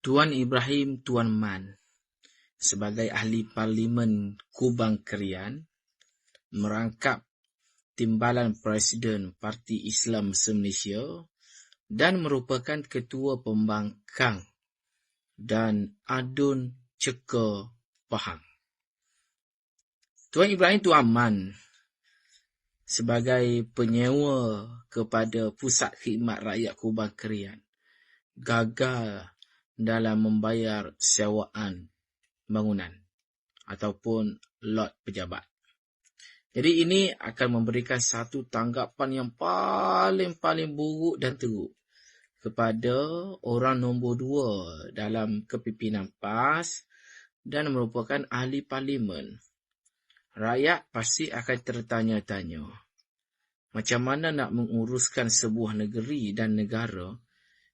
Tuan Ibrahim Tuan Man sebagai ahli Parlimen Kubang Krian merangkap Timbalan Presiden Parti Islam se-Malaysia dan merupakan Ketua Pembangkang dan Adun Ceka Pahang. Tuan Ibrahim Tuan Man sebagai penyewa kepada Pusat Khidmat Rakyat Kubang Krian gagal dalam membayar sewaan bangunan ataupun lot pejabat. Jadi ini akan memberikan satu tanggapan yang paling buruk dan teruk kepada orang nombor 2 dalam kepimpinan PAS dan merupakan ahli parlimen. Rakyat pasti akan tertanya-tanya, macam mana nak menguruskan sebuah negeri dan negara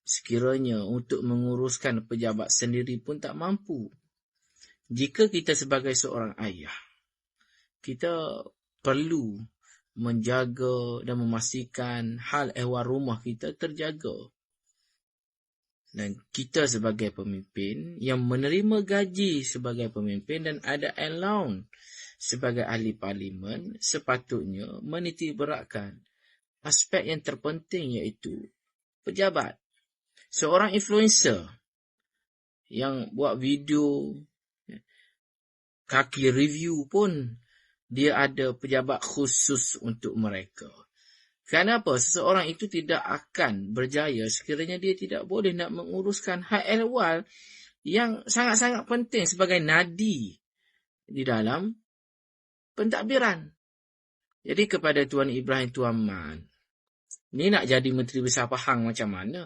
sekiranya untuk menguruskan pejabat sendiri pun tak mampu. Jika kita sebagai seorang ayah, kita perlu menjaga dan memastikan hal ehwal rumah kita terjaga. Dan kita sebagai pemimpin yang menerima gaji sebagai pemimpin dan ada allowance sebagai ahli parlimen sepatutnya menitikberatkan aspek yang terpenting iaitu pejabat. Seorang influencer yang buat video kaki review pun dia ada pejabat khusus untuk mereka. Kenapa? Seseorang itu tidak akan berjaya sekiranya dia tidak boleh nak menguruskan hal ehwal yang sangat-sangat penting sebagai nadi di dalam pentadbiran. Jadi kepada Tuan Ibrahim Tuan Man, ni nak jadi Menteri Besar Pahang macam mana?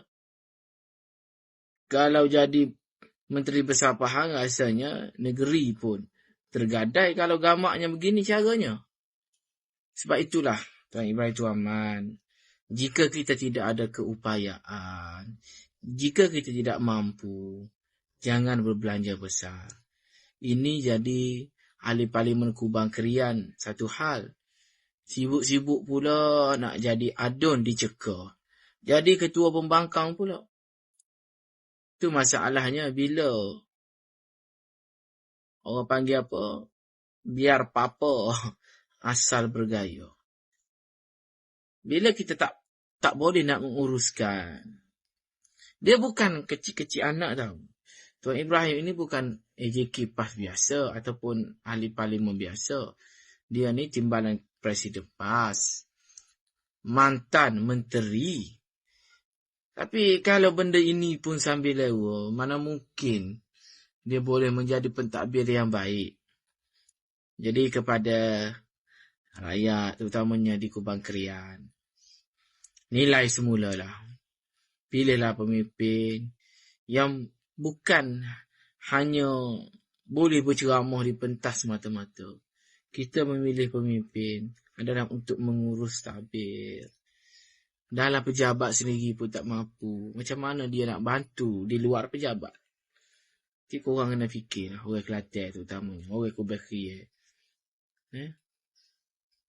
Kalau jadi Menteri Besar Pahang, rasanya negeri pun tergadai kalau gamaknya begini caranya. Sebab itulah, Tuan Ibrahim Tuan Man, jika kita tidak ada keupayaan, jika kita tidak mampu, jangan berbelanja besar. Ini jadi ahli parlimen Kubang Krian satu hal. Sibuk-sibuk pula nak jadi adun diceka. Jadi ketua pembangkang pula. Itu masalahnya bila orang panggil apa? Biar papa asal bergaya. Bila kita tak boleh nak menguruskan. Dia bukan kecil-kecil anak tau. Tuan Ibrahim ini bukan AJK PAS biasa ataupun ahli parlimen biasa. Dia ni timbalan Presiden PAS. Mantan menteri. Tapi kalau benda ini pun sambil lewa, mana mungkin dia boleh menjadi pentadbir yang baik. Jadi kepada rakyat, terutamanya di Kubang Krian, nilai semulalah. Pilihlah pemimpin yang bukan hanya boleh berceramah di pentas semata-mata. Kita memilih pemimpin adalah untuk mengurus tadbir. Dalam pejabat sendiri pun tak mampu. Macam mana dia nak bantu di luar pejabat? Jadi korang kena fikir, orang Kelantan terutamanya, orang Kubang Krian.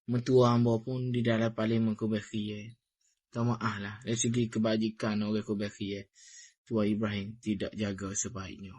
Mentua hamba pun di dalam parlimen Kubang Krian. Tak maaf lah, dari segi kebajikan orang Kubang Krian, Tuan Ibrahim tidak jaga sebaiknya.